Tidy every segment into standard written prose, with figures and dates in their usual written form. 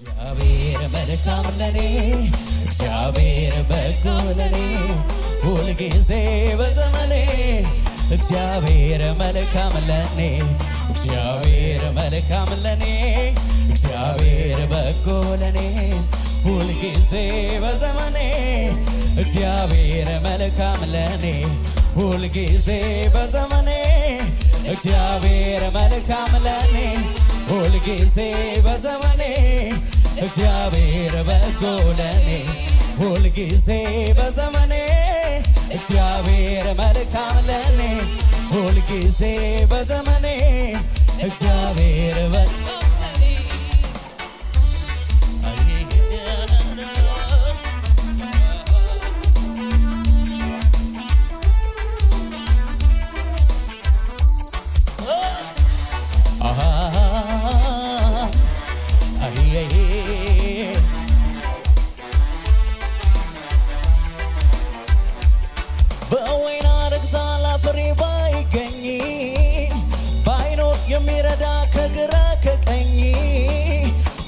እግዚአብሔር መልካም ለኔ እግዚአብሔር በጎ ለኔ ሁልጊዜ በዘመኔ እግዚአብሔር መልካም ለኔ እግዚአብሔር መልካም ለኔ እግዚአብሔር በጎ ለኔ ሁልጊዜ በዘመኔ እግዚአብሔር መልካም ለኔ ሁልጊዜ በዘመኔ እግዚአብሔር መልካም ለኔ ሁልጊዜ በዘመኔ እግዚአብሔር በጎ ለኔ ሁልጊዜ በዘመኔ እግዚአብሔር መልካም ለኔ ሁልጊዜ በዘመኔ እግዚአብሔር በጎ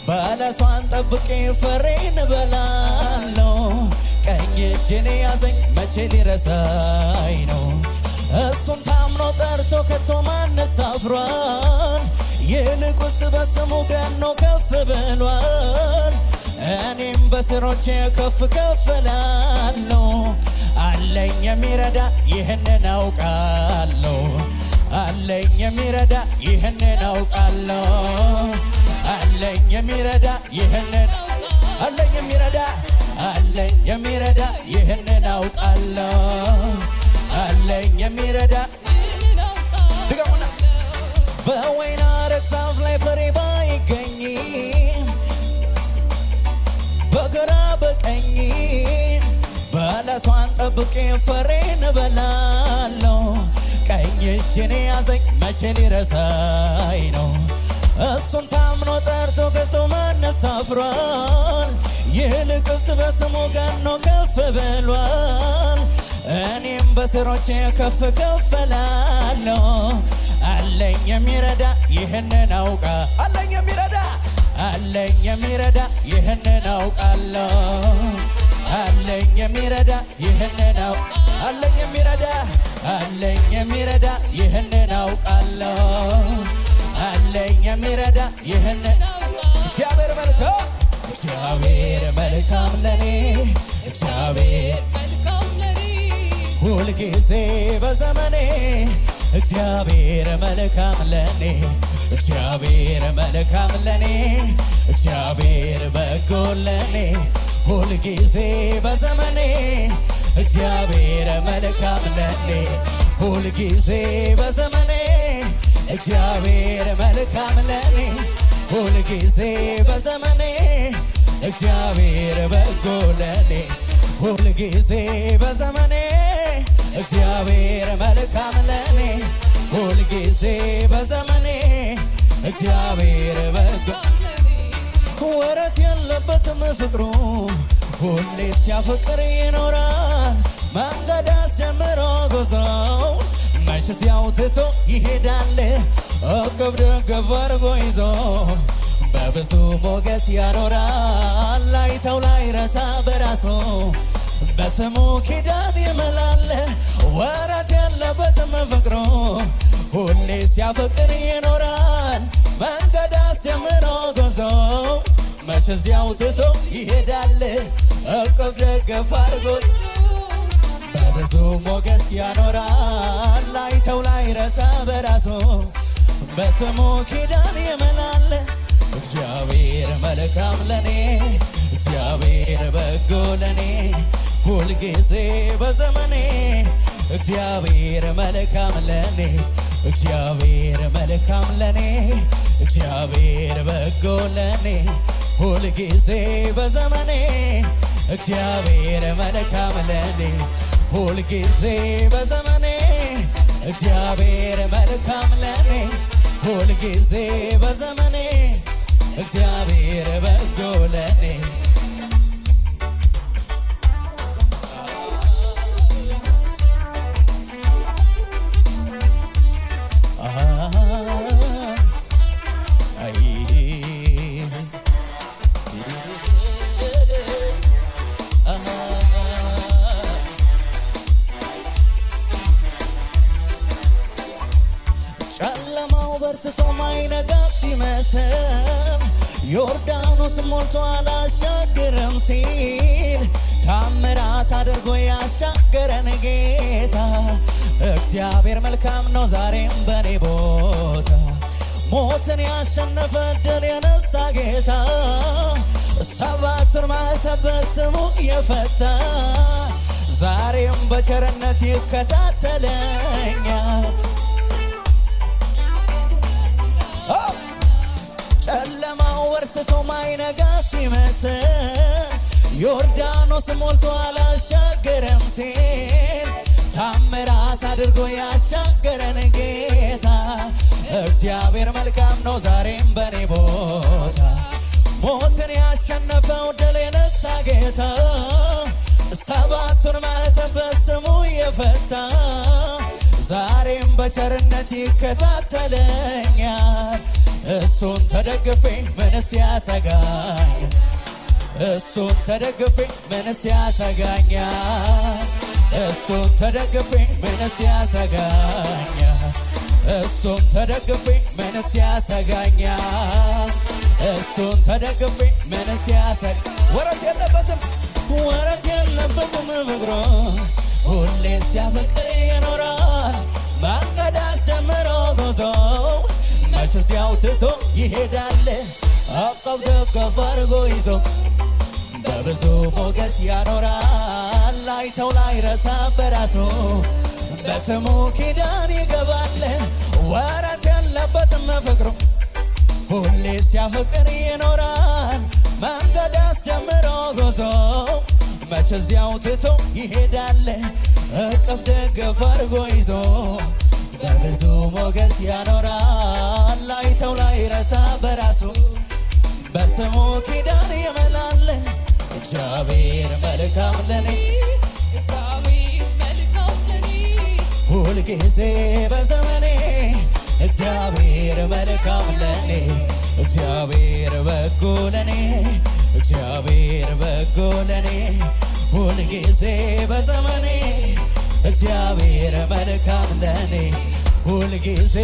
በለሷን ጠብቄ ፍሬን እበላለሁ ቀኝ እጄን ያዘኝ መቼ ሊረሳኝ ነው እሱን ታምኖ ጠርቶ ከቶ ማንስ አፍሯል ይልቁንስ በስሙ ገኖ ከፍ ብሏል እኔም በሥሮቼ ከፍ ከፍ እላለሁ አለኝ የሚረዳ ይህንን አውቃለሁ አለኝ የሚረዳ ይህንን አውቃለሁ አለኝ የሚረዳ ይህንን አለኝ የሚረዳ አለኝ የሚረዳ ይህንን አውቃለሁ አለኝ የሚረዳ ድገሙና በወይን አረግ ዛፍ ላይ ፍሬ ባይገኝም በግራ በቀኝ በለሷን ጠብቄ ፍሬን እበላለሁ ቀኝ እጄን ያዘኝ መቼ ሊረሳኝ ነው እሱን ታምኖ ጠርቶ ከቶ ማንስ አፍሯል ይልቁንስ በስሙ ገኖ ከፍ ብሏል እኔም በሥሮቼ ከፍ ከፍ እላለሁ አለኝ የሚረዳ ይህንን አውቃ አለኝ የሚረዳ አለኝ የሚረዳ ይህንን አውቃለሁ አለኝ የሚረዳ ይህንን አውቃ አለኝ የሚረዳ አለኝ የሚረዳ ይህንን አውቃለሁ አለኝ የሚረዳ ይህንን እግዚአብሔር መልካም እግዚአብሔር መልካም ለኔ እግዚአብሔር መልካም ለኔ ሁልጊዜ በዘመኔ እግዚአብሔር መልካም ለኔ እግዚአብሔር መልካም ለኔ እግዚአብሔር በጎ ለኔ ሁልጊዜ በዘመኔ እግዚአብሔር መልካም ለኔ ሁልጊዜ በዘመኔ እግዚአብሔር መልካም ለኔ ሁልጊዜ በዘመኔ እግዚአብሔር በጎ ለኔ ሁልጊዜ በዘመኔ እግዚአብሔር መልካም ለኔ ሁልጊዜ በዘመኔ እግዚአብሔር በጎ ወረት የለበትም ፍቅሩ ሁሌ ሲያፈቅር ይኖራል መንገድ አስጀምሮ ጉዞው መች ሲያውትቶ ይሄዳል እቅፍ ደገፍ አድርጎ ይዞ በብዙ ሞገስ ያኖራል ላይተው ላይረሳ በራሱ በስሙ ኪዳን ይምላል ወረት የለበትም ፍቅሩ ሁሌ ሲያፈቅር ይኖራል መንገድ አስጀምሮ ጉዞ መች ሲያውትቶ ይሄዳል እቅፍ ደገፍ አድርጎ በብዙ ሞገስ ያኖራል ላይተው ላይረሳ በራሱ በስሙ ኪዳን ይምላል እግዚአብሔር መልካም ለኔ እግዚአብሔር በጎ ለኔ ሁልጊዜ በዘመኔ እግዚአብሔር መልካም ለኔ እግዚአብሔር መልካም ለኔ እግዚአብሔር በጎ ለኔ ሁልጊዜ በዘመኔ እግዚአብሔር መልካም ለኔ ሁልጊዜ በዘመኔ እግዚአብሔር መልካም ለኔ ሁልጊዜ በዘመኔ እግዚአብሔር በጎ ለኔ ዮርዳኖስ ሞልቷል አሻግረን ሲል ታምራት አድርጎ ያሻገረን ጌታ እግዚአብሔር መልካም ነው ዛሬም በኔ ቦታ ሞትን ያሸነፈ ድል የነሳ ጌታ ሰባቱን ማዕተብ በስሙ የፈታ ዛሬም በቸርነት ይከታተለኛል ጨለማው ወርትቶ ማይነጋ ሲመስል ዮርዳኖስ ሞልቷል አሻገረን ሲል ታምራት አድርጎ ያሻገረን ጌታ እግዚአብሔር መልካም ነው ዛሬም በኔ ቦታ ሞትን ያሸነፈው ድል የነሳ ጌታ ሰባቱን ማዕተብ በስሙ የፈታ ዛሬም በቸርነት ይከታተለኛል እሱን ተደግፌ ምንስ ያሰጋኛል እሱን ተደግፌ ምንስ ያሰጋኛል እሱን ተደግፌ ምንስ ያሰጋኛል እሱን ተደግፌ ምንስ ያሰጋኛል እሱን ተደግፌ ምንስ ወረት የለበትም ፍቅሩ ሁሌ ሲያፈቅር ይኖራል መንገድ አስጀምሮ ጉዞ መች እዚያው ትቶ ይሄዳል አቀፍ ደገፍ አድርጎ ይዞ በብዙ ሞገስ ያኖራል ላይተው ላይረሳ በራሱ በስሙ ኪዳን ይገባል ወረት የለበትም ፍቅሩ ሁሌ ሲያፈቅር ይኖራል መንገድ አስጀምሮ ጉዞ መች እዚያው ትቶ ይሄዳል እቅፍ ደገፍ አድርጎ ይዞ በብዙ ሞገስ ያኖራል ላይተው ላይረሳ በራሱ በስሙ ኪዳን ይምላል እግዚአብሔር መልካም ለኔ ሁልጊዜ በዘመኔ እግዚአብሔር መልካም ለኔ እግዚአብሔር በጎ ለኔ እግዚአብሔር በጎ ለኔ ሁልጊዜ በዘመኔ እግዚአብሔር መልካም ለኔ ሁልጊዜ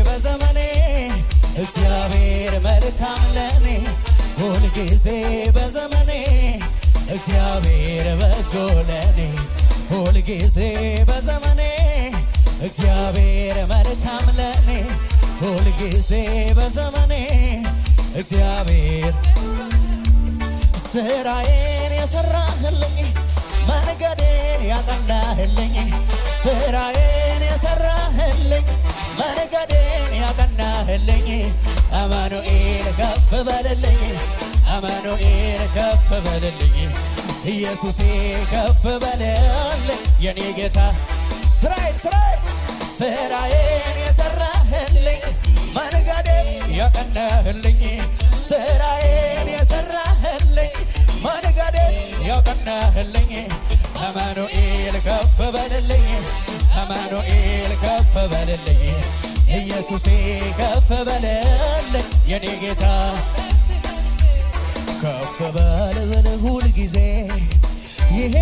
በዘመኔ እግዚአብሔር መልካም ለኔ ሁልጊዜ በዘመኔ እግዚአብሔር በጎ ለኔ ሁልጊዜ በዘመኔ እግዚአብሔር መልካም ለኔ ሁልጊዜ በዘመኔ እግዚአብሔር ስራዬን የሰራህልኝ መንገዴን ያቀናህልኝ ስራዬን የሰራህልኝ መንገዴን ያቀናህልኝ አማኑኤል ከፍ በልልኝ አማኑኤል ከፍ በልልኝ ኢየሱሴ ከፍ በልልኝ የኔ ጌታ ስራዬን የሰራህልኝ መንገዴን ያቀናህልኝ ስራዬን የሰራህልኝ መንገዴን ያቀናህልኝ አማኑኤል ከፍ በልልኝ አማኑኤል ከፍ በልልኝ ኢየሱሴ ከፍ በልልኝ የኔ ጌታ ከፍ በል ሁል ጊዜ ይሄ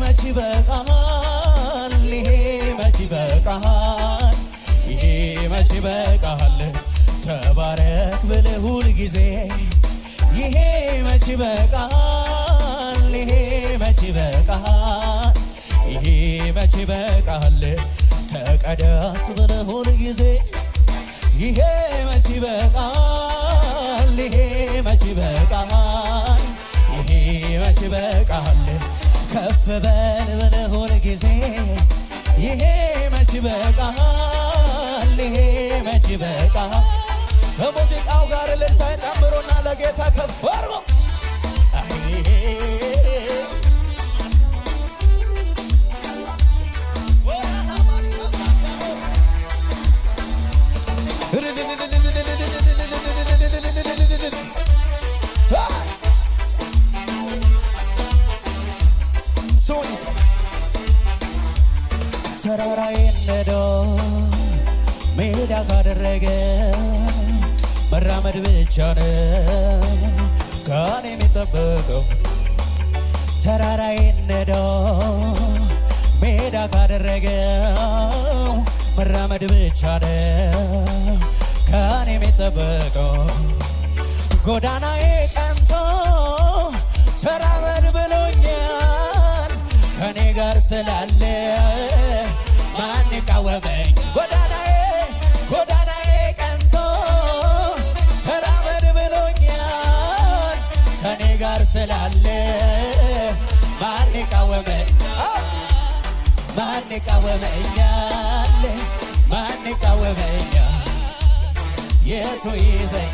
መች ይበቃል ይሄ መች ይበቃል ይሄ መች ይበቃል ተባረክ ብል ሁል ጊዜ ይሄ መች ይበቃል ይሄ መች ይበቃል ይሄ መች ይበቃል ተቀደስ ብል ሁል ጊዜ ይሄ መች ይበቃል ይሄ መች ይበቃል ይሄ መች ይበቃል ከፍ በል ብል ሁል ጊዜ ይሄ መች ይበቃል ይሄ መች ይበቃል ከሙዚቃው ጋር እልልታ ጨምሮና ለጌታ ከፍ አድርጎ ተራራዬን ነዶ ሜዳ ካደረገ መራመድ ብቻ ነው ከኔ የሚጠበቀው ተራራዬን ነዶ ሜዳ ካደረገው መራመድ ብቻ ነው ከኔ የሚጠበቀው ጎዳናዬ ቀንቶ ተራመድ ብሎኛል ከኔ ጋር ስላለ ማን ይቃወመኝ ጎዳናዬ ቀንቶ ተራመድ ብሎኛል ከኔ ጋር ስላለ ማን ይቃወመኛል ማን ይቃወመኛል የቱ ይዘኝ